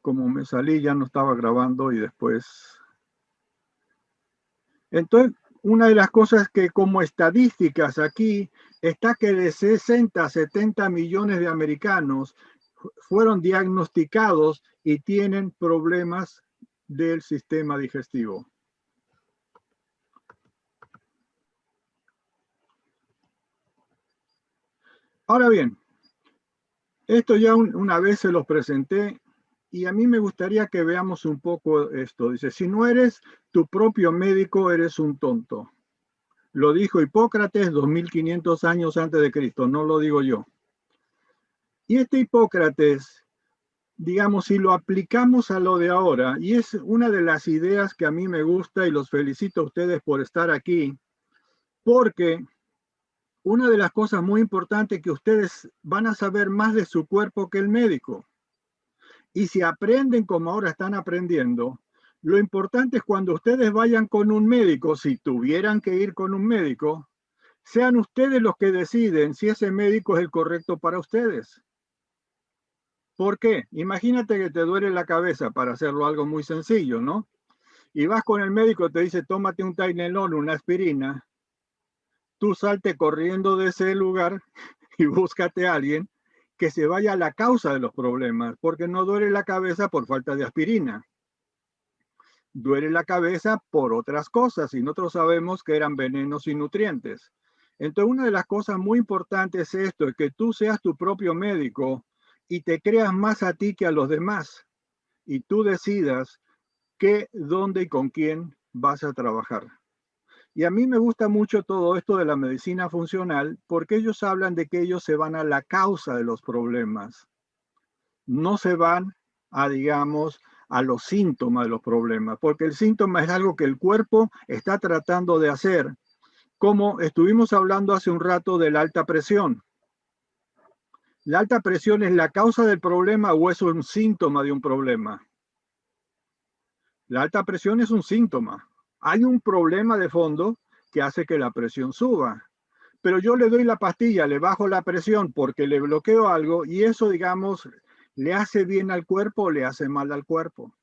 como me salí ya no estaba grabando y después... Entonces, una de las cosas que como estadísticas aquí está que de 60 a 70 millones de americanos fueron diagnosticados y tienen problemas del sistema digestivo. Ahora bien, esto ya una vez se los presenté y a mí me gustaría que veamos un poco esto. Dice, si no eres tu propio médico, eres un tonto. Lo dijo Hipócrates 2500 años antes de Cristo, no lo digo yo. Y este Hipócrates, digamos, si lo aplicamos a lo de ahora, y es una de las ideas que a mí me gusta y los felicito a ustedes por estar aquí, porque una de las cosas muy importantes es que ustedes van a saber más de su cuerpo que el médico. Y si aprenden como ahora están aprendiendo, lo importante es cuando ustedes vayan con un médico, si tuvieran que ir con un médico, sean ustedes los que deciden si ese médico es el correcto para ustedes. ¿Por qué? Imagínate que te duele la cabeza, para hacerlo algo muy sencillo, ¿no? Y vas con el médico, te dice, tómate un Tylenol, una aspirina. Tú salte corriendo de ese lugar y búscate a alguien que se vaya a la causa de los problemas, porque no duele la cabeza por falta de aspirina. Duele la cabeza por otras cosas y nosotros sabemos que eran venenos y nutrientes. Entonces, una de las cosas muy importantes es esto, es que tú seas tu propio médico y te creas más a ti que a los demás y tú decidas qué, dónde y con quién vas a trabajar. Y a mí me gusta mucho todo esto de la medicina funcional porque ellos hablan de que ellos se van a la causa de los problemas. No se van a, digamos, a los síntomas de los problemas, porque el síntoma es algo que el cuerpo está tratando de hacer, como estuvimos hablando hace un rato de la alta presión. ¿La alta presión es la causa del problema o es un síntoma de un problema? La alta presión es un síntoma. Hay un problema de fondo que hace que la presión suba. Pero yo le doy la pastilla, le bajo la presión porque le bloqueo algo y eso, digamos, le hace bien al cuerpo o le hace mal al cuerpo.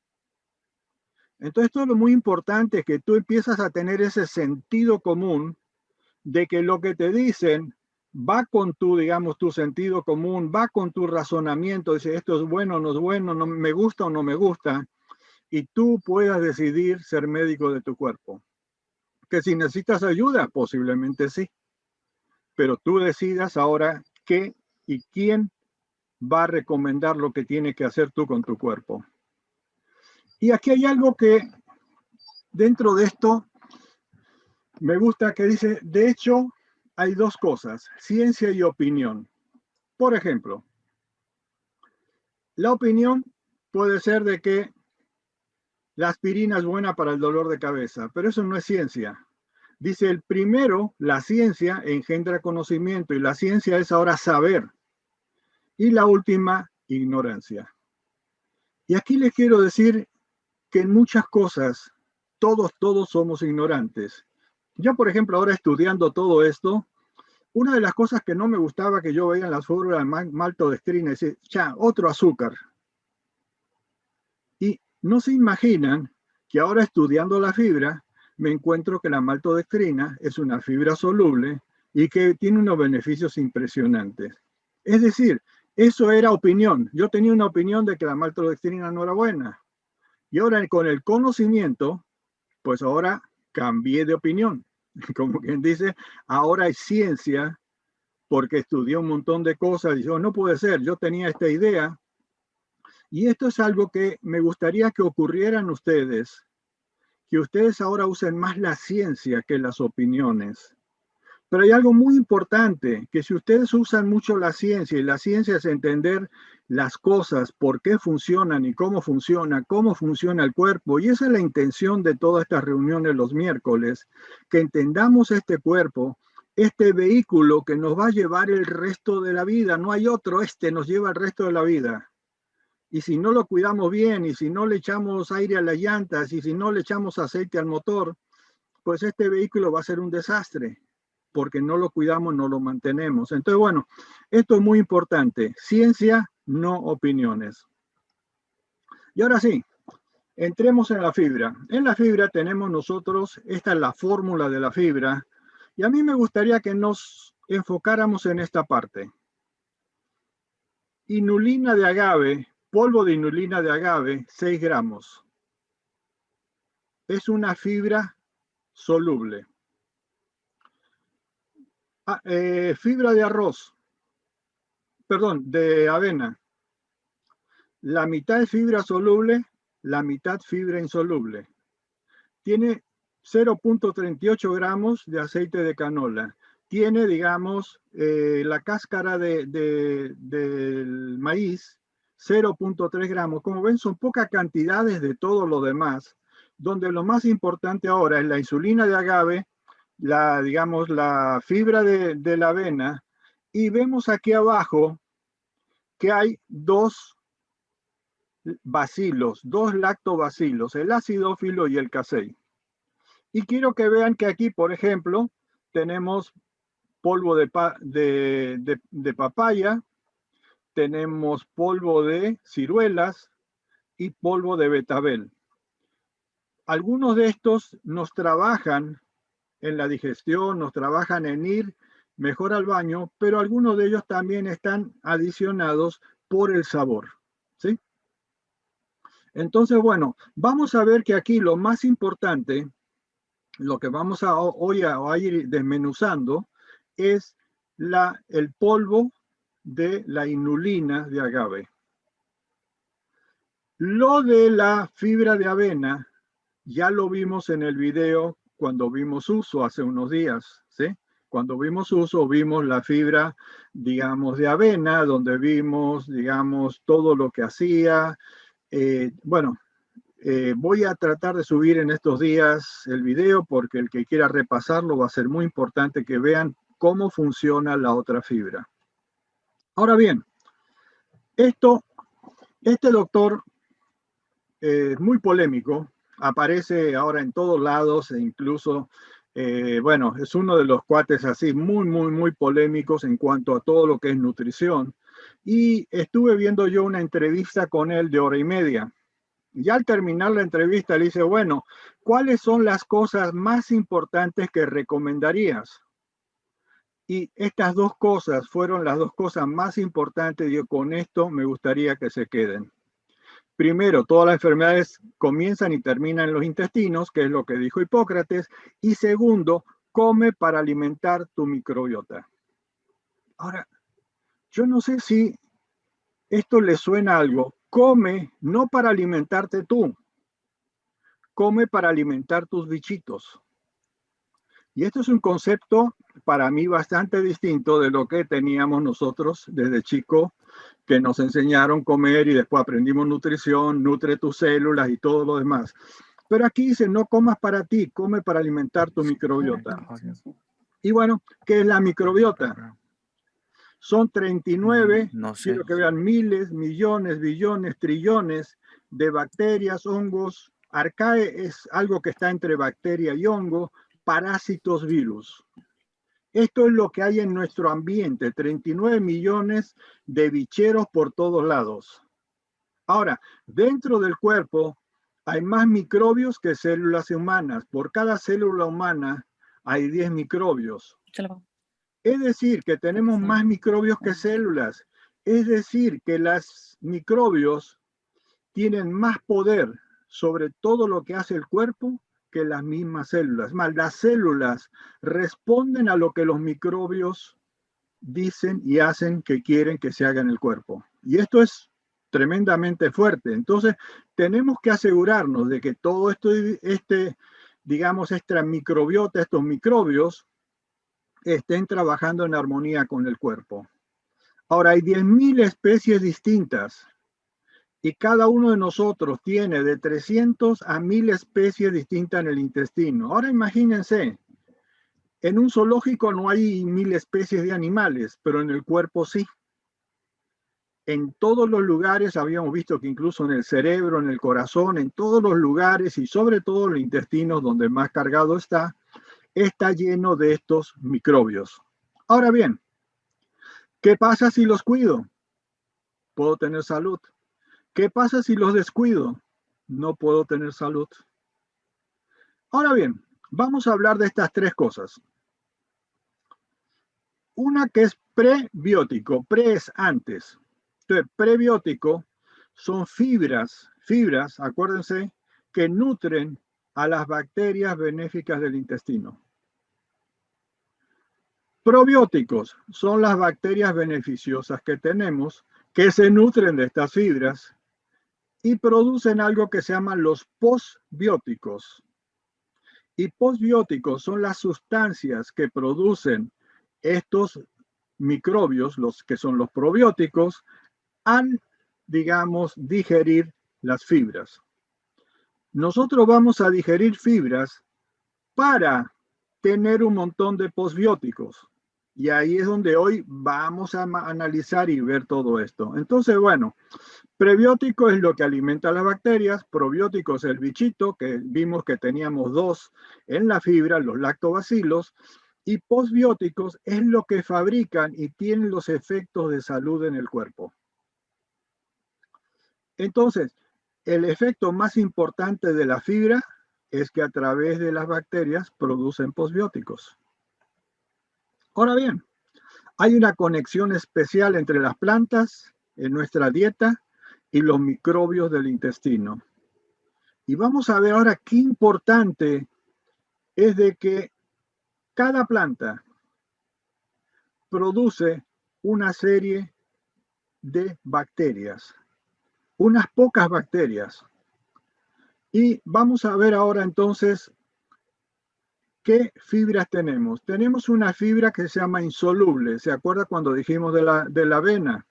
Entonces, todo lo muy importante es que tú empiezas a tener ese sentido común de que lo que te dicen va con tu, digamos, tu sentido común, va con tu razonamiento, dice esto es bueno, no es bueno, no me gusta o no me gusta, y tú puedas decidir ser médico de tu cuerpo. Que si necesitas ayuda, posiblemente sí, pero tú decidas ahora qué y quién va a recomendar lo que tienes que hacer tú con tu cuerpo. Y aquí hay algo que dentro de esto me gusta que dice, de hecho, hay dos cosas, ciencia y opinión. Por ejemplo, la opinión puede ser de que la aspirina es buena para el dolor de cabeza, pero eso no es ciencia. Dice el primero, la ciencia engendra conocimiento y la ciencia es ahora saber. Y la última, ignorancia. Y aquí les quiero decir que en muchas cosas todos somos ignorantes. Yo, por ejemplo, ahora estudiando todo esto, una de las cosas que no me gustaba que yo veía en las fórmulas de maltodextrina es decir, ya, otro azúcar. Y no se imaginan que ahora estudiando la fibra, me encuentro que la maltodextrina es una fibra soluble y que tiene unos beneficios impresionantes. Es decir, eso era opinión. Yo tenía una opinión de que la maltodextrina no era buena. Y ahora con el conocimiento, pues ahora cambié de opinión. Como quien dice, ahora hay ciencia porque estudié un montón de cosas y yo no puede ser, yo tenía esta idea. Y esto es algo que me gustaría que ocurrieran ustedes, que ustedes ahora usen más la ciencia que las opiniones. Pero hay algo muy importante, que si ustedes usan mucho la ciencia, y la ciencia es entender las cosas, por qué funcionan y cómo funciona el cuerpo, y esa es la intención de todas estas reuniones los miércoles, que entendamos este cuerpo, este vehículo que nos va a llevar el resto de la vida, no hay otro, este nos lleva el resto de la vida. Y si no lo cuidamos bien, y si no le echamos aire a las llantas, y si no le echamos aceite al motor, pues este vehículo va a ser un desastre, porque no lo cuidamos, no lo mantenemos. Entonces, bueno, esto es muy importante. Ciencia, no opiniones. Y ahora sí, entremos en la fibra. En la fibra tenemos nosotros, esta es la fórmula de la fibra, y a mí me gustaría que nos enfocáramos en esta parte. Inulina de agave, polvo de inulina de agave, 6 gramos. Es una fibra soluble. Fibra de arroz, perdón, de avena. La mitad es fibra soluble, la mitad fibra insoluble. Tiene 0.38 gramos de aceite de canola. Tiene, digamos, la cáscara del maíz, 0.3 gramos. Como ven, son pocas cantidades de todo lo demás, donde lo más importante ahora es la insulina de agave, digamos, la fibra de la avena, y vemos aquí abajo que hay dos bacilos, dos lactobacilos, el acidófilo y el casei. Y quiero que vean que aquí, por ejemplo, tenemos polvo de papaya, tenemos polvo de ciruelas y polvo de betabel. Algunos de estos nos trabajan en la digestión, nos trabajan en ir mejor al baño, pero algunos de ellos también están adicionados por el sabor, ¿sí? Entonces, bueno, vamos a ver que aquí lo más importante, lo que vamos hoy a ir desmenuzando, es el polvo de la inulina de agave. Lo de la fibra de avena, ya lo vimos en el video cuando vimos uso hace unos días, ¿sí? Cuando vimos uso, vimos la fibra, digamos, de avena, donde vimos, digamos, todo lo que hacía. Bueno, voy a tratar de subir en estos días el video porque el que quiera repasarlo va a ser muy importante que vean cómo funciona la otra fibra. Ahora bien, este doctor es muy polémico, aparece ahora en todos lados e incluso, bueno, es uno de los cuates así muy polémicos en cuanto a todo lo que es nutrición. Y estuve viendo yo una entrevista con él de 1 hora y media. Ya al terminar la entrevista le dice, bueno, ¿cuáles son las cosas más importantes que recomendarías? Y estas dos cosas fueron las dos cosas más importantes. Yo con esto me gustaría que se queden. Primero, todas las enfermedades comienzan y terminan en los intestinos, que es lo que dijo Hipócrates. Y segundo, come para alimentar tu microbiota. Ahora, yo no sé si esto le suena a algo. Come no para alimentarte tú, come para alimentar tus bichitos. Y esto es un concepto para mí bastante distinto de lo que teníamos nosotros desde chico, que nos enseñaron a comer y después aprendimos nutrición, nutre tus células y todo lo demás. Pero aquí dice, no comas para ti, come para alimentar tu microbiota. Y bueno, ¿qué es la microbiota? Son 39, no sé, quiero que vean, miles, millones, billones, trillones de bacterias, hongos. Arcae es algo que está entre bacteria y hongo, parásitos, virus. Esto es lo que hay en nuestro ambiente, 39 millones de bicheros por todos lados. Ahora, dentro del cuerpo hay más microbios que células humanas. Por cada célula humana hay 10 microbios. Es decir, que tenemos más microbios que células. Es decir, que los microbios tienen más poder sobre todo lo que hace el cuerpo que las mismas células. Más, las células responden a lo que los microbios dicen y hacen que quieren que se haga en el cuerpo. Y esto es tremendamente fuerte. Entonces, tenemos que asegurarnos de que todo esto, digamos, esta microbiota, estos microbios, estén trabajando en armonía con el cuerpo. Ahora, hay 10.000 especies distintas y cada uno de nosotros tiene de 300 a 1.000 especies distintas en el intestino. Ahora imagínense, en un zoológico no hay 1.000 especies de animales, pero en el cuerpo sí. En todos los lugares habíamos visto que incluso en el cerebro, en el corazón, en todos los lugares y sobre todo en el intestino donde más cargado está lleno de estos microbios. Ahora bien, ¿qué pasa si los cuido? Puedo tener salud. ¿Qué pasa si los descuido? No puedo tener salud. Ahora bien, vamos a hablar de estas tres cosas. Una que es prebiótico, pre es antes. Entonces, prebiótico son fibras, acuérdense, que nutren a las bacterias benéficas del intestino. Probióticos son las bacterias beneficiosas que tenemos, que se nutren de estas fibras y producen algo que se llaman los postbióticos. Y postbióticos son las sustancias que producen estos microbios, los que son los probióticos, al, digamos, digerir las fibras. Nosotros vamos a digerir fibras para tener un montón de postbióticos. Y ahí es donde hoy vamos a analizar y ver todo esto. Entonces, bueno, prebiótico es lo que alimenta las bacterias, probiótico es el bichito, que vimos que teníamos dos en la fibra, los lactobacilos, y postbióticos es lo que fabrican y tienen los efectos de salud en el cuerpo. Entonces, el efecto más importante de la fibra es que a través de las bacterias producen postbióticos. Ahora bien, hay una conexión especial entre las plantas en nuestra dieta y los microbios del intestino. Y vamos a ver ahora qué importante es de que cada planta produce una serie de bacterias, unas pocas bacterias. Y vamos a ver ahora entonces qué fibras tenemos. Tenemos una fibra que se llama insoluble. ¿Se acuerda cuando dijimos de la avena?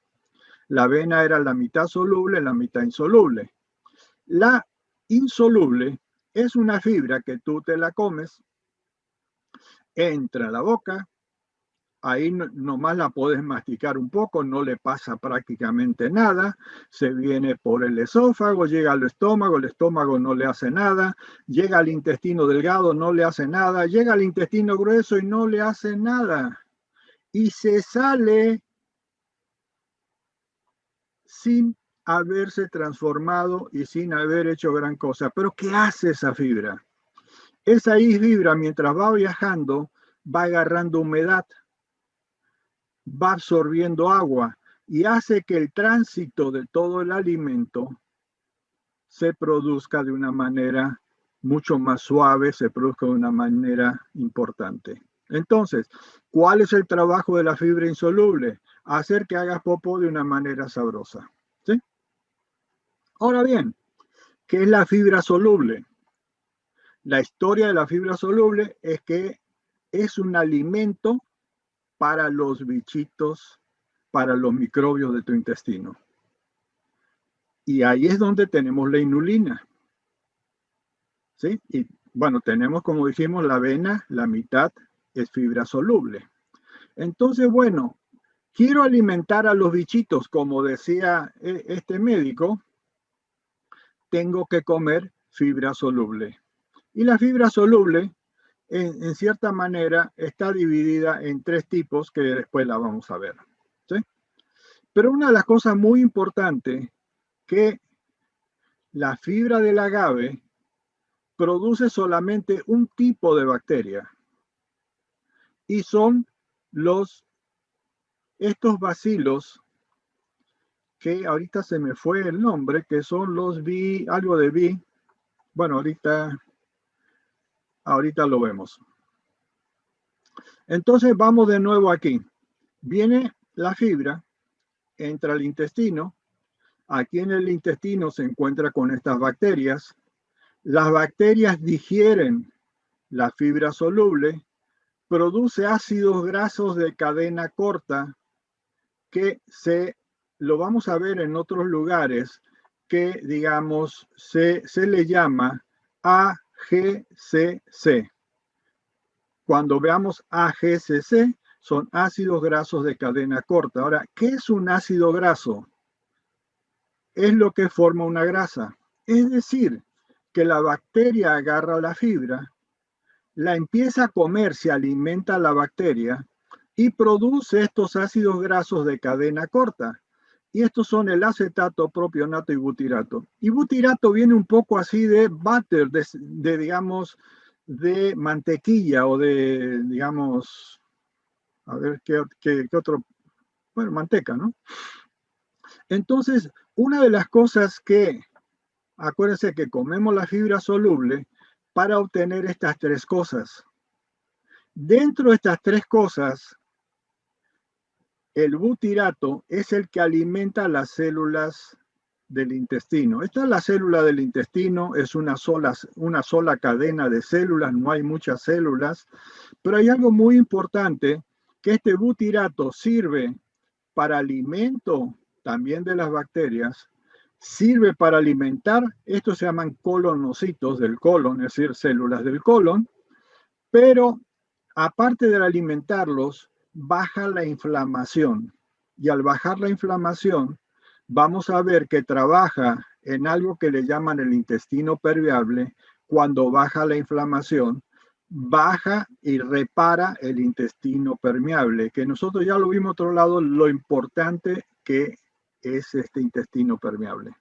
La avena era la mitad soluble, la mitad insoluble. La insoluble es una fibra que tú te la comes, entra a la boca, ahí nomás la puedes masticar un poco, no le pasa prácticamente nada, se viene por el esófago, llega al estómago, el estómago no le hace nada, llega al intestino delgado, no le hace nada, llega al intestino grueso y no le hace nada. Y se sale sin haberse transformado y sin haber hecho gran cosa. Pero ¿qué hace esa fibra? Esa fibra, mientras va viajando, va agarrando humedad, va absorbiendo agua y hace que el tránsito de todo el alimento se produzca de una manera mucho más suave, se produzca de una manera importante. Entonces, ¿cuál es el trabajo de la fibra insoluble? Hacer que hagas popó de una manera sabrosa. ¿Sí? Ahora bien, ¿qué es la fibra soluble? La historia de la fibra soluble es que es un alimento para los bichitos, para los microbios de tu intestino. Y ahí es donde tenemos la inulina. ¿Sí? Y bueno, tenemos, como dijimos, la avena, la mitad es fibra soluble. Entonces, bueno, quiero alimentar a los bichitos, como decía este médico, tengo que comer fibra soluble. Y la fibra soluble, en cierta manera, está dividida en tres tipos que después la vamos a ver. ¿Sí? Pero una de las cosas muy importantes que la fibra del agave produce solamente un tipo de bacteria y son estos bacilos que ahorita se me fue el nombre, que son los algo de B. Bueno, ahorita lo vemos. Entonces vamos de nuevo aquí. Viene la fibra, entra al intestino. Aquí en el intestino se encuentra con estas bacterias. Las bacterias digieren la fibra soluble, produce ácidos grasos de cadena corta que lo vamos a ver en otros lugares, que digamos se le llama AGCC. Cuando veamos AGCC, son ácidos grasos de cadena corta. Ahora, ¿qué es un ácido graso? Es lo que forma una grasa. Es decir, que la bacteria agarra la fibra, la empieza a comer, se alimenta la bacteria y produce estos ácidos grasos de cadena corta. Y estos son el acetato, propionato y butirato. Y butirato viene un poco así de butter, digamos, de mantequilla o de, digamos, a ver qué otro, bueno, manteca, ¿no? Entonces, una de las cosas que, acuérdense que comemos la fibra soluble para obtener estas tres cosas. Dentro de estas tres cosas, el butirato es el que alimenta las células del intestino. Esta es la célula del intestino, es una sola cadena de células, no hay muchas células, pero hay algo muy importante, que este butirato sirve para alimento también de las bacterias, sirve para alimentar, estos se llaman colonocitos del colon, es decir, células del colon, pero aparte de alimentarlos, baja la inflamación. Y al bajar la inflamación, vamos a ver que trabaja en algo que le llaman el intestino permeable. Cuando baja la inflamación, baja y repara el intestino permeable, que nosotros ya lo vimos otro lado, lo importante que es este intestino permeable.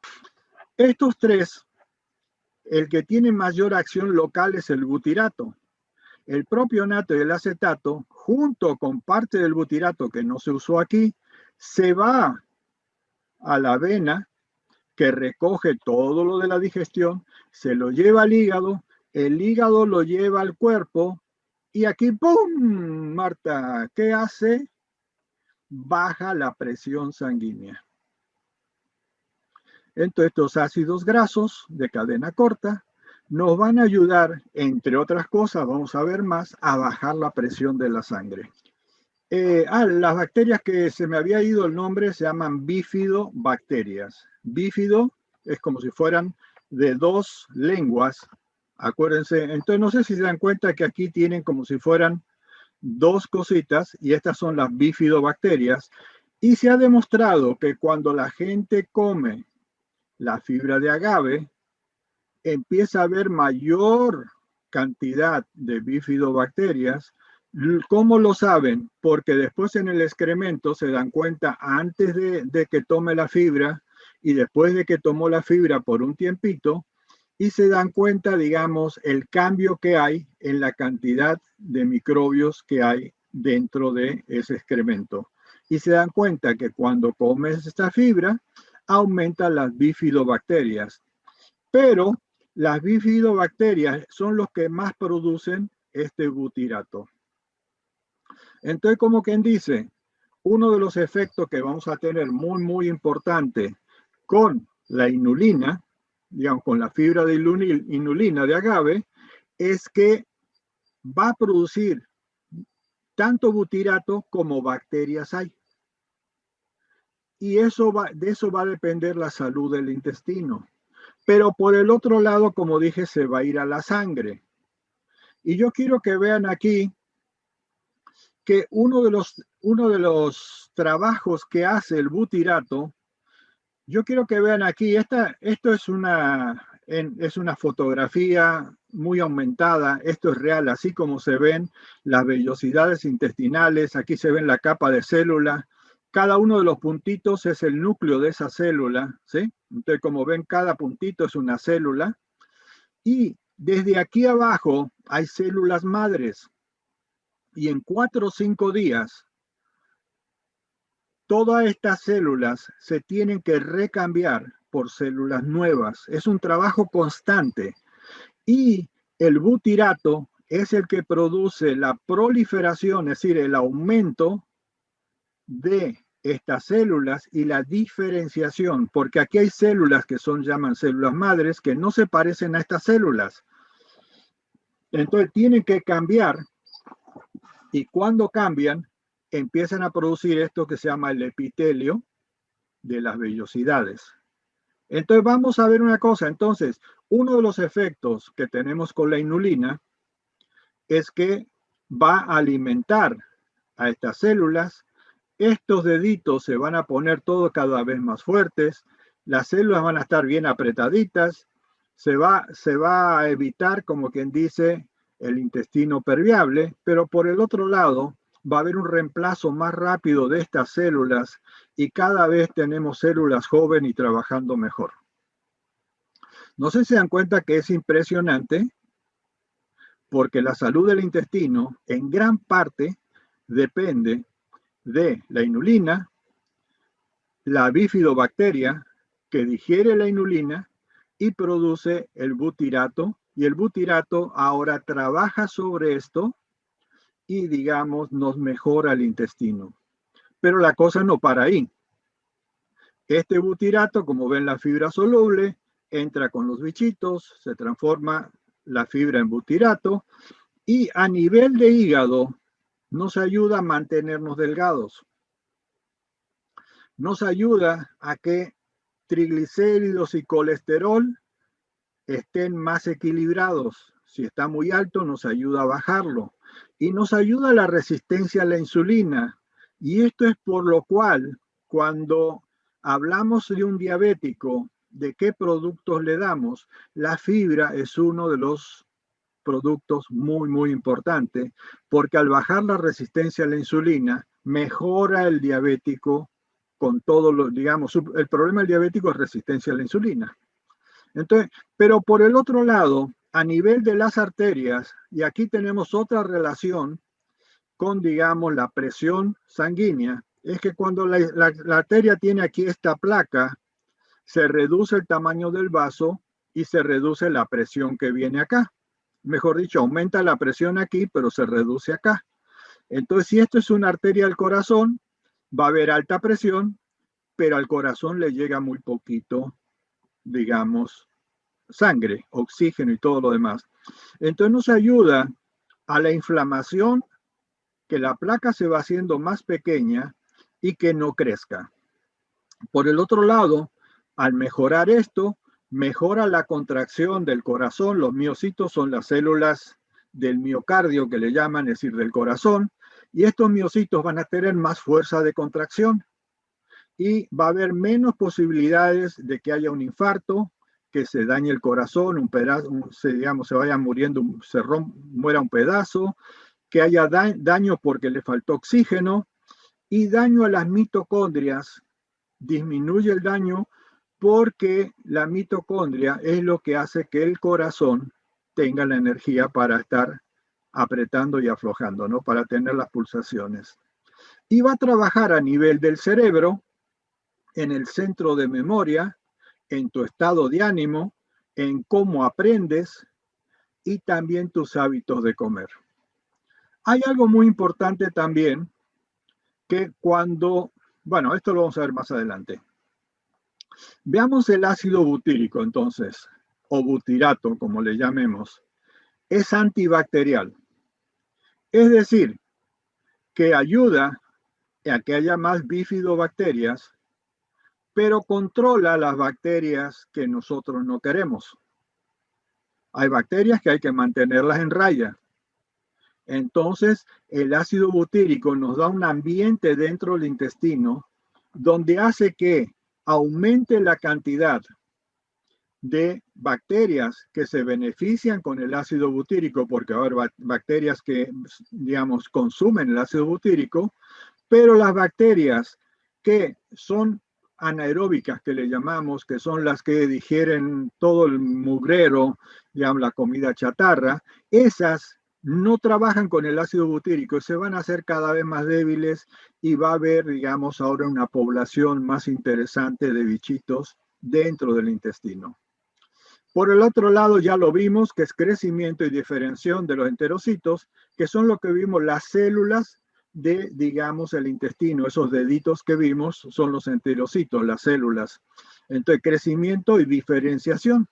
Estos tres, el que tiene mayor acción local es el butirato. El propionato y el acetato, junto con parte del butirato que no se usó aquí, se va a la vena, que recoge todo lo de la digestión, se lo lleva al hígado, el hígado lo lleva al cuerpo, y aquí, ¡pum! Marta, ¿qué hace? Baja la presión sanguínea. Entonces, estos ácidos grasos de cadena corta nos van a ayudar, entre otras cosas, vamos a ver más, a bajar la presión de la sangre. Las bacterias que se me había ido el nombre se llaman bifidobacterias. Bífido es como si fueran de dos lenguas, acuérdense. Entonces, no sé si se dan cuenta que aquí tienen como si fueran dos cositas, y estas son las bifidobacterias. Y se ha demostrado que cuando la gente come la fibra de agave, empieza a haber mayor cantidad de bifidobacterias. ¿Cómo lo saben? Porque después en el excremento se dan cuenta antes de que tome la fibra y después de que tomó la fibra por un tiempito, y se dan cuenta, digamos, el cambio que hay en la cantidad de microbios que hay dentro de ese excremento. Y se dan cuenta que cuando comes esta fibra, aumentan las bifidobacterias. Pero las bifidobacterias son los que más producen este butirato. Entonces, como quien dice, uno de los efectos que vamos a tener muy importante con la inulina, digamos, con la fibra de inulina de agave, es que va a producir tanto butirato como bacterias hay. Y de eso va a depender la salud del intestino. Pero por el otro lado, como dije, se va a ir a la sangre. Y yo quiero que vean aquí que uno de los trabajos que hace el butirato, yo quiero que vean aquí, esto es una fotografía muy aumentada, esto es real, así como se ven las vellosidades intestinales, aquí se ven la capa de célula, cada uno de los puntitos es el núcleo de esa célula, ¿sí? Entonces, como ven, cada puntito es una célula, y desde aquí abajo hay células madres, y en 4 o 5 días, todas estas células se tienen que recambiar por células nuevas. Es un trabajo constante. Y el butirato es el que produce la proliferación, es decir, el aumento de estas células y la diferenciación, porque aquí hay células que llaman células madres que no se parecen a estas células. Entonces tienen que cambiar, y cuando cambian, empiezan a producir esto que se llama el epitelio de las vellosidades. Entonces vamos a ver una cosa. Entonces, uno de los efectos que tenemos con la inulina es que va a alimentar a estas células. Estos deditos se van a poner todo cada vez más fuertes, las células van a estar bien apretaditas, se va a evitar, como quien dice, el intestino permeable, pero por el otro lado va a haber un reemplazo más rápido de estas células y cada vez tenemos células jóvenes y trabajando mejor. No sé si se dan cuenta que es impresionante porque la salud del intestino en gran parte depende de la inulina, la bifidobacteria que digiere la inulina y produce el butirato, y el butirato ahora trabaja sobre esto y, digamos, nos mejora el intestino. Pero la cosa no para ahí. Este butirato, como ven, la fibra soluble entra con los bichitos, se transforma la fibra en butirato y a nivel de hígado nos ayuda a mantenernos delgados. Nos ayuda a que triglicéridos y colesterol estén más equilibrados. Si está muy alto, nos ayuda a bajarlo. Y nos ayuda a la resistencia a la insulina. Y esto es por lo cual, cuando hablamos de un diabético, de qué productos le damos, la fibra es uno de los productos muy importantes, porque al bajar la resistencia a la insulina, mejora el diabético con todo lo, digamos, el problema del diabético es resistencia a la insulina. Entonces, pero por el otro lado, a nivel de las arterias, y aquí tenemos otra relación con, digamos, la presión sanguínea, es que cuando la arteria tiene aquí esta placa, se reduce el tamaño del vaso y se reduce la presión que viene acá. Mejor dicho, aumenta la presión aquí, pero se reduce acá. Entonces, si esto es una arteria del corazón, va a haber alta presión, pero al corazón le llega muy poquito, digamos, sangre, oxígeno y todo lo demás. Entonces nos ayuda a la inflamación, que la placa se va haciendo más pequeña y que no crezca. Por el otro lado, al mejorar esto, mejora la contracción del corazón. Los miocitos son las células del miocardio que le llaman, es decir, del corazón, y estos miocitos van a tener más fuerza de contracción y va a haber menos posibilidades de que haya un infarto, que se dañe el corazón, un pedazo, digamos, se vaya muriendo, muera un pedazo, que haya daño porque le faltó oxígeno y daño a las mitocondrias. Disminuye el daño porque la mitocondria es lo que hace que el corazón tenga la energía para estar apretando y aflojando, ¿no? Para tener las pulsaciones. Y va a trabajar a nivel del cerebro, en el centro de memoria, en tu estado de ánimo, en cómo aprendes y también tus hábitos de comer. Hay algo muy importante también que cuando, bueno, esto lo vamos a ver más adelante. Veamos el ácido butírico entonces, o butirato como le llamemos. Es antibacterial. Es decir, que ayuda a que haya más bifidobacterias, pero controla las bacterias que nosotros no queremos. Hay bacterias que hay que mantenerlas en raya. Entonces, el ácido butírico nos da un ambiente dentro del intestino donde hace que aumente la cantidad de bacterias que se benefician con el ácido butírico, porque va a haber bacterias que, digamos, consumen el ácido butírico, pero las bacterias que son anaeróbicas, que le llamamos, que son las que digieren todo el mugrero, digamos, la comida chatarra, esas no trabajan con el ácido butírico, se van a hacer cada vez más débiles y va a haber, digamos, ahora una población más interesante de bichitos dentro del intestino. Por el otro lado, ya lo vimos, que es crecimiento y diferenciación de los enterocitos, que son lo que vimos las células de, digamos, el intestino. Esos deditos que vimos son los enterocitos, las células. Entonces, crecimiento y diferenciación.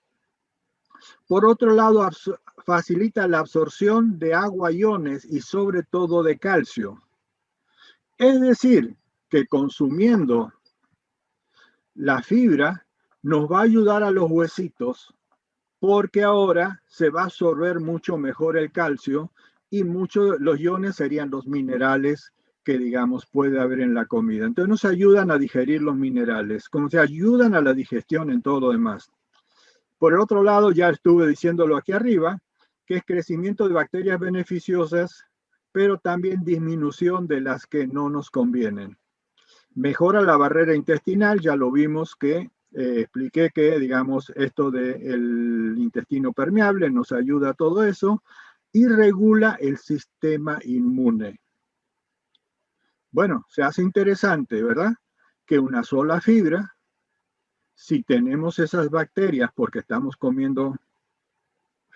Por otro lado, facilita la absorción de agua, iones y sobre todo de calcio. Es decir, que consumiendo la fibra nos va a ayudar a los huesitos porque ahora se va a absorber mucho mejor el calcio y muchos los iones serían los minerales que, digamos, puede haber en la comida. Entonces nos ayudan a digerir los minerales, como se ayudan a la digestión en todo lo demás. Por el otro lado, ya estuve diciéndolo aquí arriba, que es crecimiento de bacterias beneficiosas, pero también disminución de las que no nos convienen. Mejora la barrera intestinal, ya lo vimos que expliqué que, digamos, esto del intestino permeable nos ayuda a todo eso, y regula el sistema inmune. Bueno, se hace interesante, ¿verdad? Que una sola fibra, si tenemos esas bacterias porque estamos comiendo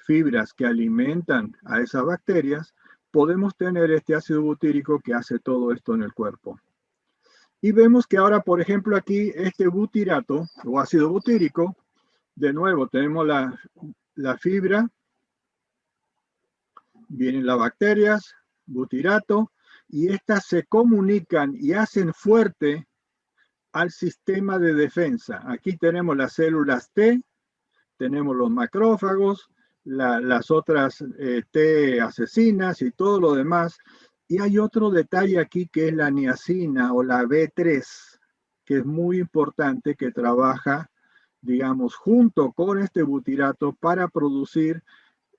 fibras que alimentan a esas bacterias, podemos tener este ácido butírico que hace todo esto en el cuerpo. Y vemos que ahora, por ejemplo, aquí este butirato o ácido butírico, de nuevo tenemos la fibra, vienen las bacterias, butirato, y estas se comunican y hacen fuerte al sistema de defensa. Aquí tenemos las células T, tenemos los macrófagos, las otras T asesinas y todo lo demás. Y hay otro detalle aquí que es la niacina o la B3, que es muy importante, que trabaja, digamos, junto con este butirato para producir,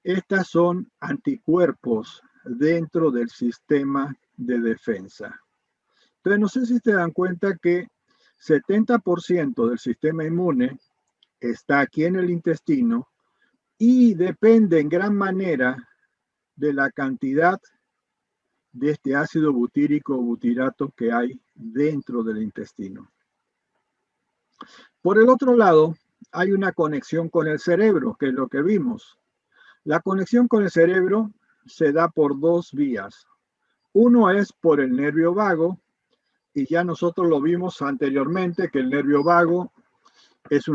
estas son anticuerpos dentro del sistema de defensa. Entonces, no sé si te dan cuenta que 70% del sistema inmune está aquí en el intestino y depende en gran manera de la cantidad de este ácido butírico o butirato que hay dentro del intestino. Por el otro lado, hay una conexión con el cerebro, que es lo que vimos. La conexión con el cerebro se da por dos vías. Uno es por el nervio vago, y ya nosotros lo vimos anteriormente, que el nervio vago es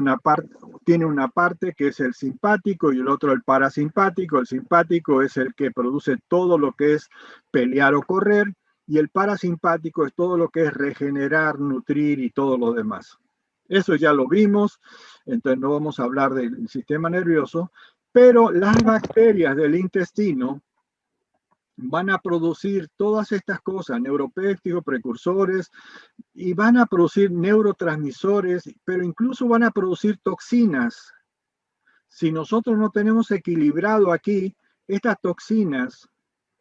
tiene una parte que es el simpático y el otro el parasimpático. El simpático es el que produce todo lo que es pelear o correr, y el parasimpático es todo lo que es regenerar, nutrir y todo lo demás. Eso ya lo vimos, entonces no vamos a hablar del sistema nervioso, pero las bacterias del intestino van a producir todas estas cosas, neuropéptidos, precursores, y van a producir neurotransmisores, pero incluso van a producir toxinas. Si nosotros no tenemos equilibrado aquí estas toxinas,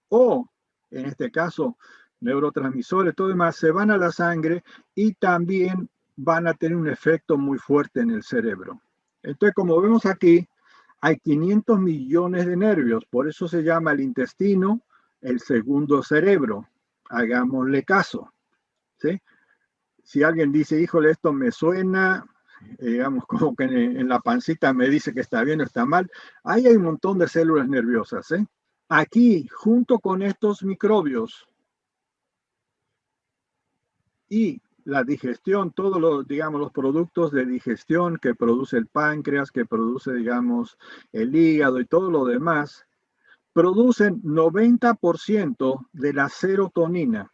o en este caso neurotransmisores, todo demás, se van a la sangre y también van a tener un efecto muy fuerte en el cerebro. Entonces, como vemos aquí, hay 500 millones de nervios, por eso se llama el intestino el segundo cerebro. Hagámosle caso, ¿sí? Si alguien dice, híjole, esto me suena, digamos, como que en la pancita me dice que está bien o está mal, ahí hay un montón de células nerviosas, ¿eh? Aquí, junto con estos microbios y la digestión, todos los, digamos, los productos de digestión que produce el páncreas, que produce, digamos, el hígado y todo lo demás, producen 90% de la serotonina.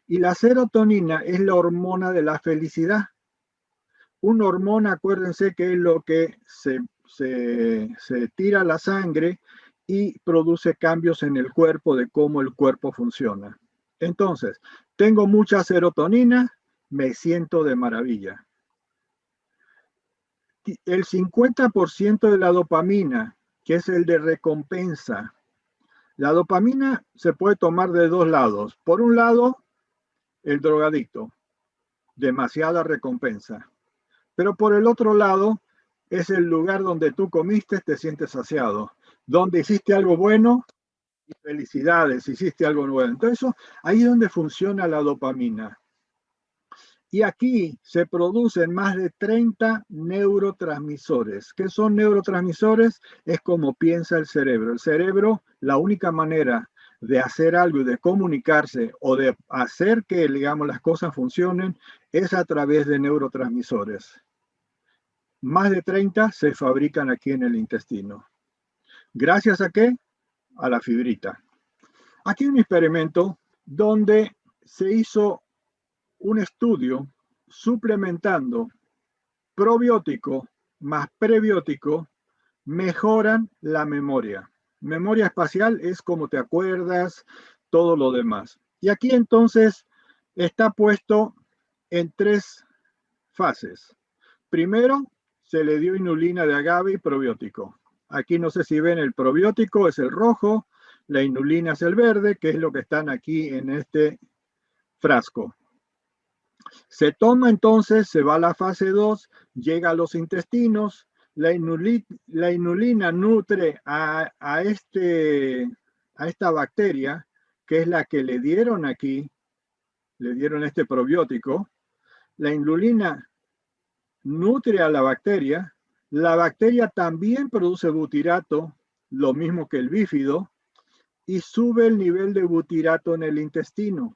Y la serotonina es la hormona de la felicidad. Una hormona, acuérdense que es lo que se tira a la sangre y produce cambios en el cuerpo de cómo el cuerpo funciona. Entonces, tengo mucha serotonina, me siento de maravilla. El 50% de la dopamina, que es el de recompensa. La dopamina se puede tomar de dos lados. Por un lado, el drogadicto, demasiada recompensa. Pero por el otro lado, es el lugar donde tú comiste, te sientes saciado, donde hiciste algo bueno y felicidades, hiciste algo bueno. Entonces, ahí es donde funciona la dopamina. Y aquí se producen más de 30 neurotransmisores. ¿Qué son neurotransmisores? Es como piensa el cerebro. El cerebro, la única manera de hacer algo y de comunicarse o de hacer que, digamos, las cosas funcionen es a través de neurotransmisores. Más de 30 se fabrican aquí en el intestino. ¿Gracias a qué? A la fibrita. Aquí hay un experimento donde se hizo un estudio suplementando probiótico más prebiótico, mejoran la memoria. Memoria espacial es como te acuerdas, todo lo demás. Y aquí entonces está puesto en tres fases. Primero, se le dio inulina de agave y probiótico. Aquí no sé si ven, el probiótico es el rojo La inulina es el verde, que es lo que están aquí en este frasco. Se toma entonces, se va a la fase 2, llega a los intestinos, la inulina nutre a esta bacteria, que es la que le dieron aquí, le dieron este probiótico. La inulina nutre a la bacteria también produce butirato, lo mismo que el bífido, y sube el nivel de butirato en el intestino.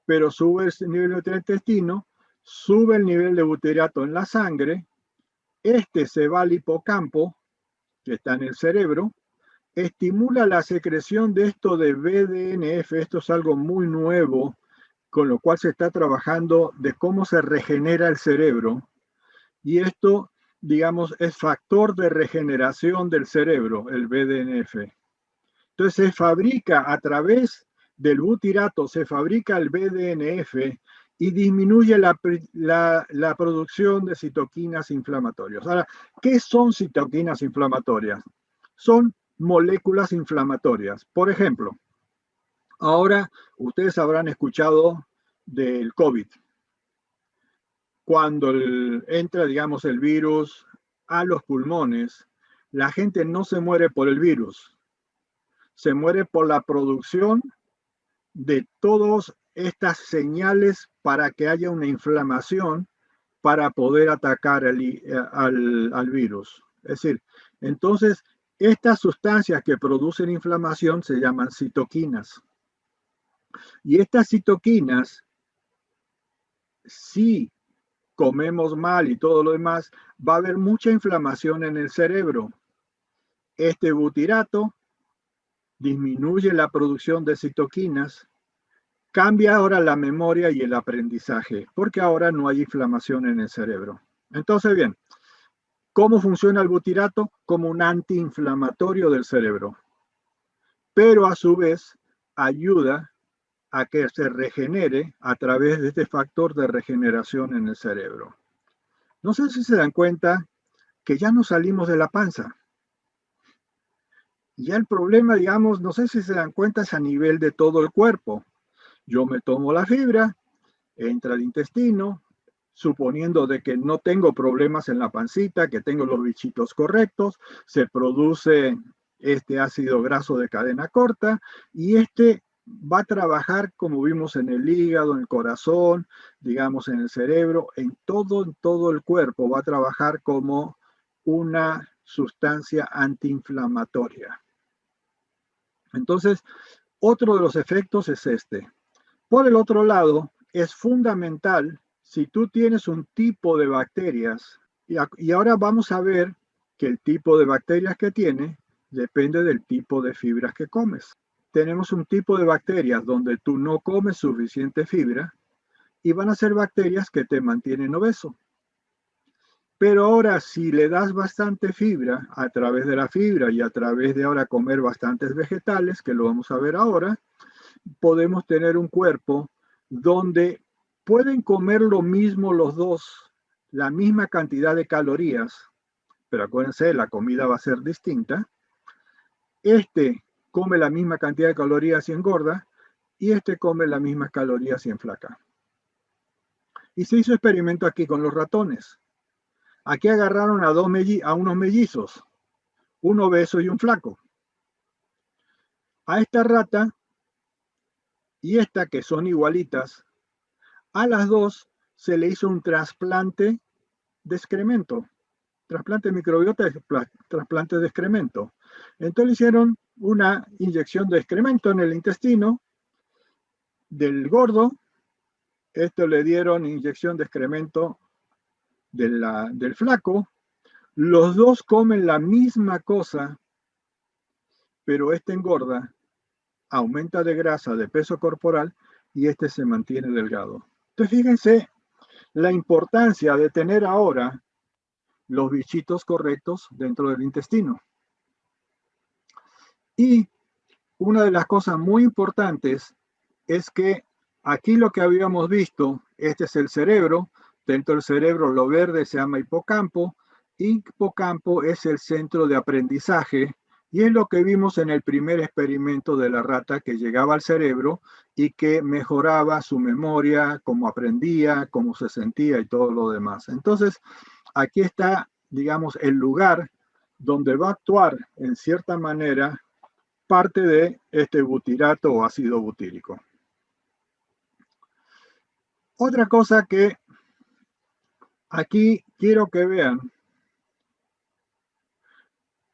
Pero sube el nivel del intestino, sube el nivel de butirato en la sangre, este se va al hipocampo, que está en el cerebro, estimula la secreción de esto de BDNF, esto es algo muy nuevo, con lo cual se está trabajando de cómo se regenera el cerebro, y esto, digamos, es factor de regeneración del cerebro, el BDNF. Entonces se fabrica a través del butirato, se fabrica el BDNF y disminuye la producción de citoquinas inflamatorias. Ahora, ¿qué son citoquinas inflamatorias? Son moléculas inflamatorias. Por ejemplo, ahora ustedes habrán escuchado del COVID. Cuando entra, digamos, el virus a los pulmones, la gente no se muere por el virus, se muere por la producción de todas estas señales para que haya una inflamación para poder atacar al virus. Es decir, entonces, estas sustancias que producen inflamación se llaman citoquinas. Y estas citoquinas, si comemos mal y todo lo demás, va a haber mucha inflamación en el cerebro. Este butirato disminuye la producción de citoquinas, cambia ahora la memoria y el aprendizaje, porque ahora no hay inflamación en el cerebro. Entonces, bien, ¿cómo funciona el butirato? Como un antiinflamatorio del cerebro, pero a su vez ayuda a que se regenere a través de este factor de regeneración en el cerebro. No sé si se dan cuenta que ya no salimos de la panza. Ya el problema, digamos, no sé si se dan cuenta, es a nivel de todo el cuerpo. Yo me tomo la fibra, entra al intestino, suponiendo de que no tengo problemas en la pancita, que tengo los bichitos correctos, se produce este ácido graso de cadena corta y este va a trabajar como vimos en el hígado, en el corazón, digamos en el cerebro, en todo el cuerpo, va a trabajar como una sustancia antiinflamatoria. Entonces, otro de los efectos es este. Por el otro lado, es fundamental si tú tienes un tipo de bacterias, y ahora vamos a ver que el tipo de bacterias que tiene depende del tipo de fibras que comes. Tenemos un tipo de bacterias donde tú no comes suficiente fibra y van a ser bacterias que te mantienen obeso. Pero ahora, si le das bastante fibra a través de la fibra y a través de ahora comer bastantes vegetales, que lo vamos a ver ahora, podemos tener un cuerpo donde pueden comer lo mismo los dos, la misma cantidad de calorías, pero acuérdense, la comida va a ser distinta. Este come la misma cantidad de calorías y engorda, y este come las mismas calorías y enflaca. Y se hizo experimento aquí con los ratones. Aquí agarraron a unos mellizos, un obeso y un flaco. A esta rata y esta, que son igualitas, a las dos se le hizo un trasplante de excremento, trasplante de microbiota, trasplante de excremento. Entonces le hicieron una inyección de excremento en el intestino del gordo, esto le dieron inyección de excremento del flaco, los dos comen la misma cosa, pero este engorda, aumenta de grasa, de peso corporal, y este se mantiene delgado. Entonces fíjense la importancia de tener ahora los bichitos correctos dentro del intestino. Y una de las cosas muy importantes es que aquí lo que habíamos visto, este es el cerebro, dentro del cerebro lo verde se llama hipocampo, hipocampo es el centro de aprendizaje Y es lo que vimos en el primer experimento de la rata que llegaba al cerebro y que mejoraba su memoria, cómo aprendía, cómo se sentía y todo lo demás. Entonces, aquí está, digamos, el lugar donde va a actuar en cierta manera parte de este butirato o ácido butírico. Otra cosa que aquí quiero que vean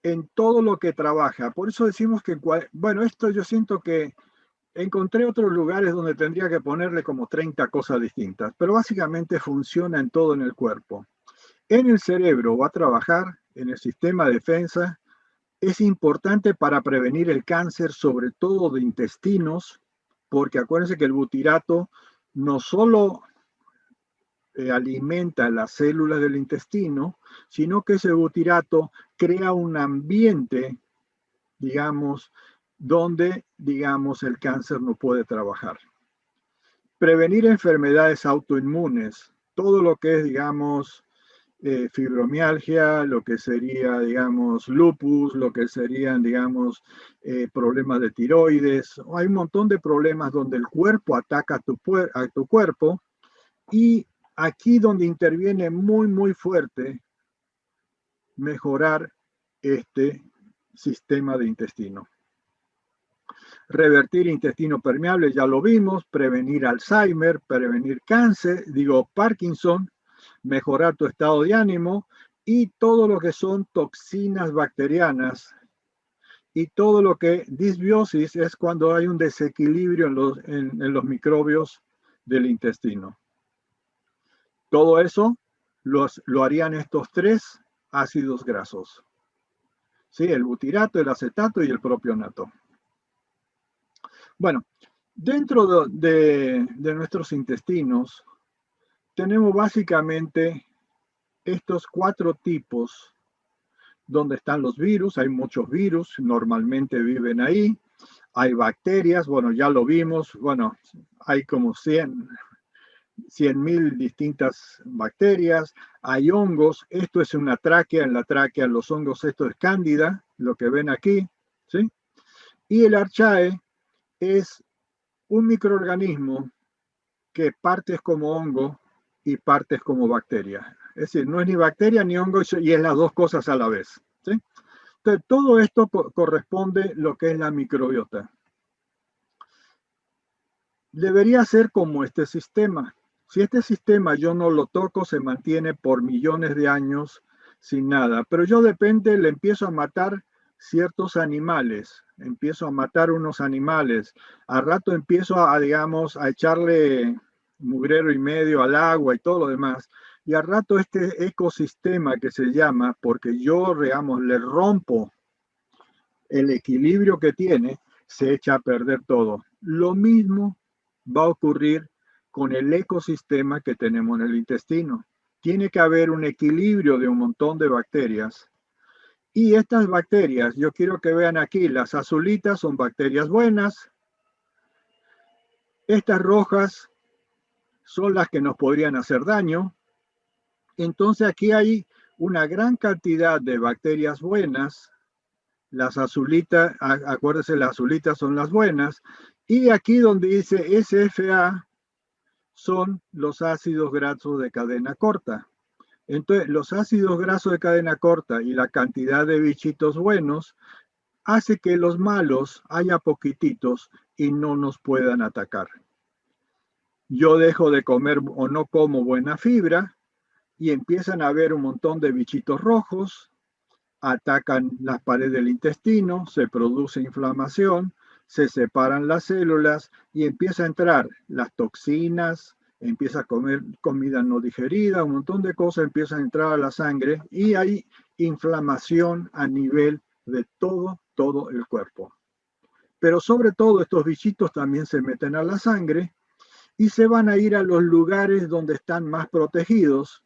en todo lo que trabaja. Por eso decimos que, bueno, esto yo siento que encontré otros lugares donde tendría que ponerle como 30 cosas distintas, pero básicamente funciona en todo en el cuerpo. En el cerebro va a trabajar, en el sistema de defensa, es importante para prevenir el cáncer, sobre todo de intestinos, porque acuérdense que el butirato no solo alimenta las células del intestino, sino que ese butirato crea un ambiente, digamos, donde, digamos, el cáncer no puede trabajar. Prevenir enfermedades autoinmunes, todo lo que es, digamos, fibromialgia, lo que sería, digamos, lupus, lo que serían, digamos, problemas de tiroides. Hay un montón de problemas donde el cuerpo ataca a tu cuerpo, y aquí donde interviene muy, muy fuerte mejorar este sistema de intestino. Revertir intestino permeable, ya lo vimos, prevenir Alzheimer, prevenir cáncer, Parkinson, mejorar tu estado de ánimo y todo lo que son toxinas bacterianas y todo lo que disbiosis es cuando hay un desequilibrio en los microbios del intestino. Todo eso lo harían estos 3 ácidos grasos. ¿Sí? El butirato, el acetato y el propionato. Bueno, dentro de nuestros intestinos tenemos básicamente estos 4 tipos donde están los virus. Hay muchos virus, normalmente viven ahí. Hay bacterias, bueno, ya lo vimos, bueno, hay como 100.000 distintas bacterias. Hay hongos, esto es una tráquea, en la tráquea los hongos, esto es cándida, lo que ven aquí, ¿sí? Y el archae es un microorganismo que parte es como hongo y parte es como bacteria. Es decir, no es ni bacteria ni hongo y es las dos cosas a la vez, ¿sí? Entonces, todo esto corresponde lo que es la microbiota. Debería ser como este sistema. Si este sistema yo no lo toco, se mantiene por millones de años sin nada. Pero yo le empiezo a matar ciertos animales, empiezo a matar unos animales, al rato empiezo digamos, a echarle mugrero y medio al agua y todo lo demás, y al rato este ecosistema que se llama, porque yo, digamos, le rompo el equilibrio que tiene, se echa a perder todo. Lo mismo va a ocurrir con el ecosistema que tenemos en el intestino. Tiene que haber un equilibrio de un montón de bacterias. Y estas bacterias, yo quiero que vean aquí, las azulitas son bacterias buenas. Estas rojas son las que nos podrían hacer daño. Entonces aquí hay una gran cantidad de bacterias buenas. Las azulitas, acuérdense, las azulitas son las buenas. Y aquí donde dice SFA son los ácidos grasos de cadena corta. Entonces, los ácidos grasos de cadena corta y la cantidad de bichitos buenos hace que los malos haya poquititos y no nos puedan atacar. Yo dejo de comer o no como buena fibra y empiezan a haber un montón de bichitos rojos, atacan las paredes del intestino, se produce inflamación, se separan las células y empieza a entrar las toxinas, empieza a comer comida no digerida, un montón de cosas empiezan a entrar a la sangre y hay inflamación a nivel de todo el cuerpo. Pero sobre todo estos bichitos también se meten a la sangre y se van a ir a los lugares donde están más protegidos.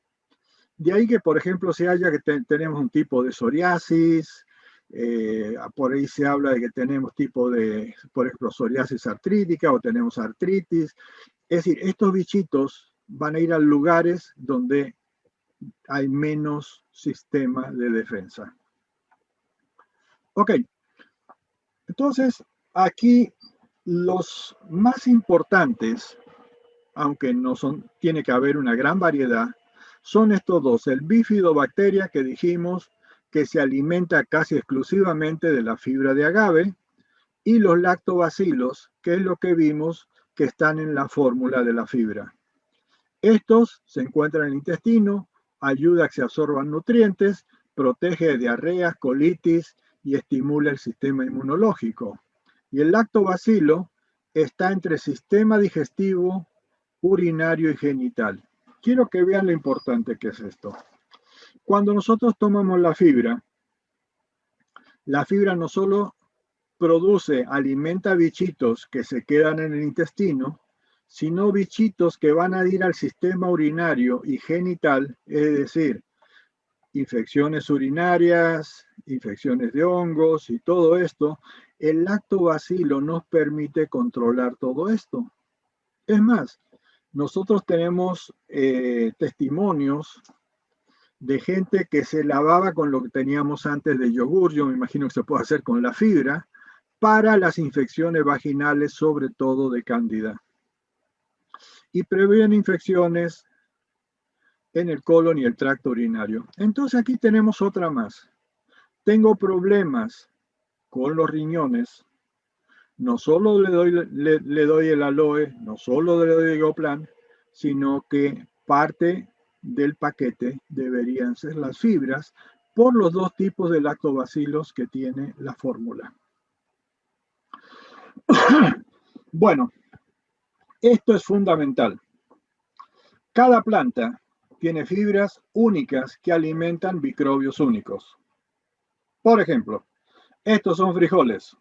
De ahí que, por ejemplo, se haya que tenemos un tipo de psoriasis, por ahí se habla de que tenemos tipo de, por ejemplo, psoriasis artrítica o tenemos artritis. Es decir, estos bichitos van a ir a lugares donde hay menos sistema de defensa. Ok, Entonces, aquí los más importantes, aunque no son, tiene que haber una gran variedad, son estos dos: el bifidobacteria, que dijimos que se alimenta casi exclusivamente de la fibra de agave, y los lactobacilos, que es lo que vimos que están en la fórmula de la fibra. Estos se encuentran en el intestino, ayuda a que se absorban nutrientes, protege de diarreas, colitis y estimula el sistema inmunológico. Y el lactobacilo está entre sistema digestivo, urinario y genital. Quiero que vean lo importante que es esto. Cuando nosotros tomamos la fibra no solo produce, alimenta bichitos que se quedan en el intestino, sino bichitos que van a ir al sistema urinario y genital, es decir, infecciones urinarias, infecciones de hongos y todo esto. El lactobacilo nos permite controlar todo esto. Es más, nosotros tenemos testimonios de gente que se lavaba con lo que teníamos antes de yogur, yo me imagino que se puede hacer con la fibra, para las infecciones vaginales, sobre todo de cándida. Y previenen infecciones en el colon y el tracto urinario. Entonces aquí tenemos otra más. Tengo problemas con los riñones, no solo le doy el aloe, no solo le doy el Goplan, sino que parte del paquete deberían ser las fibras, por los dos tipos de lactobacilos que tiene la fórmula. Bueno, esto es fundamental. Cada planta tiene fibras únicas que alimentan microbios únicos. Por ejemplo, estos son frijoles.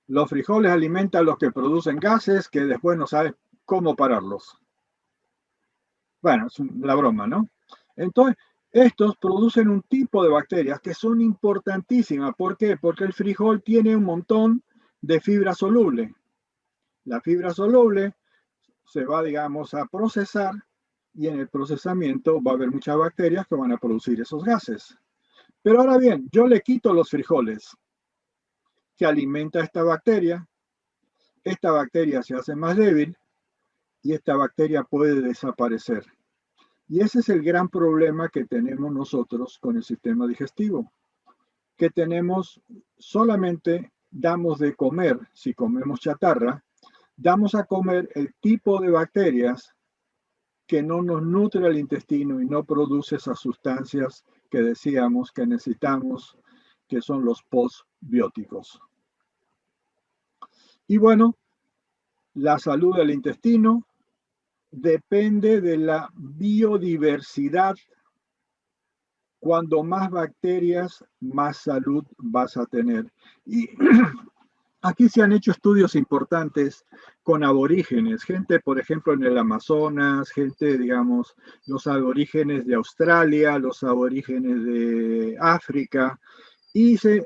Los frijoles alimentan los que producen gases que después no sabes cómo pararlos. Bueno, es la broma, ¿no? Entonces, estos producen un tipo de bacterias que son importantísimas. ¿Por qué? Porque el frijol tiene un montón de fibra soluble. La fibra soluble se va, digamos, a procesar, y en el procesamiento va a haber muchas bacterias que van a producir esos gases. Pero ahora bien, yo le quito los frijoles, que alimenta esta bacteria se hace más débil y esta bacteria puede desaparecer. Y ese es el gran problema que tenemos nosotros con el sistema digestivo, que tenemos, solamente damos de comer, si comemos chatarra, damos a comer el tipo de bacterias que no nos nutre el intestino y no produce esas sustancias que decíamos que necesitamos, que son los postbióticos. Y bueno, la salud del intestino depende de la biodiversidad. Cuando más bacterias, más salud vas a tener. Y aquí se han hecho estudios importantes con aborígenes, gente, por ejemplo, en el Amazonas, gente, digamos, los aborígenes de Australia, los aborígenes de África, y se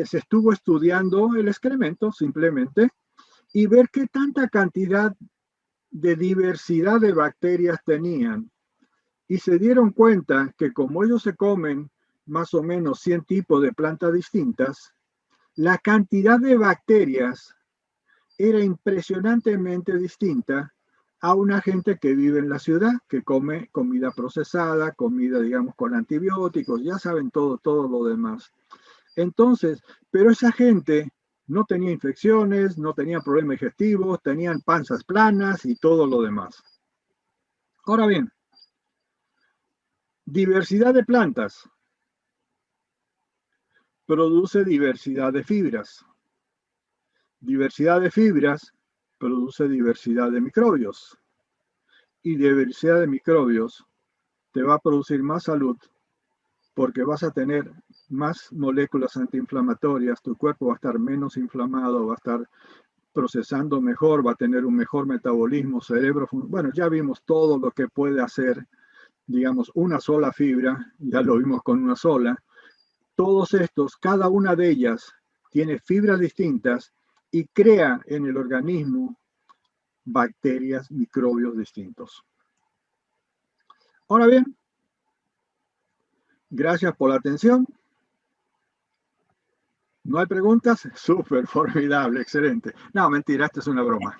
estuvo estudiando el excremento simplemente y ver qué tanta cantidad de diversidad de bacterias tenían. Y se dieron cuenta que como ellos se comen más o menos 100 tipos de plantas distintas, la cantidad de bacterias era impresionantemente distinta a una gente que vive en la ciudad, que come comida procesada, comida, digamos, con antibióticos, ya saben todo lo demás. Entonces, pero esa gente no tenía infecciones, no tenía problemas digestivos, tenían panzas planas y todo lo demás. Ahora bien, diversidad de plantas produce diversidad de fibras. Diversidad de fibras produce diversidad de microbios. Y diversidad de microbios te va a producir más salud, porque vas a tener más moléculas antiinflamatorias, tu cuerpo va a estar menos inflamado, va a estar procesando mejor, va a tener un mejor metabolismo, cerebro. Bueno, ya vimos todo lo que puede hacer, digamos, una sola fibra, ya lo vimos con una sola. Todos estos, cada una de ellas tiene fibras distintas y crea en el organismo bacterias, microbios distintos. Ahora bien, gracias por la atención. ¿No hay preguntas? Súper, formidable, excelente. No, mentira, esto es una broma.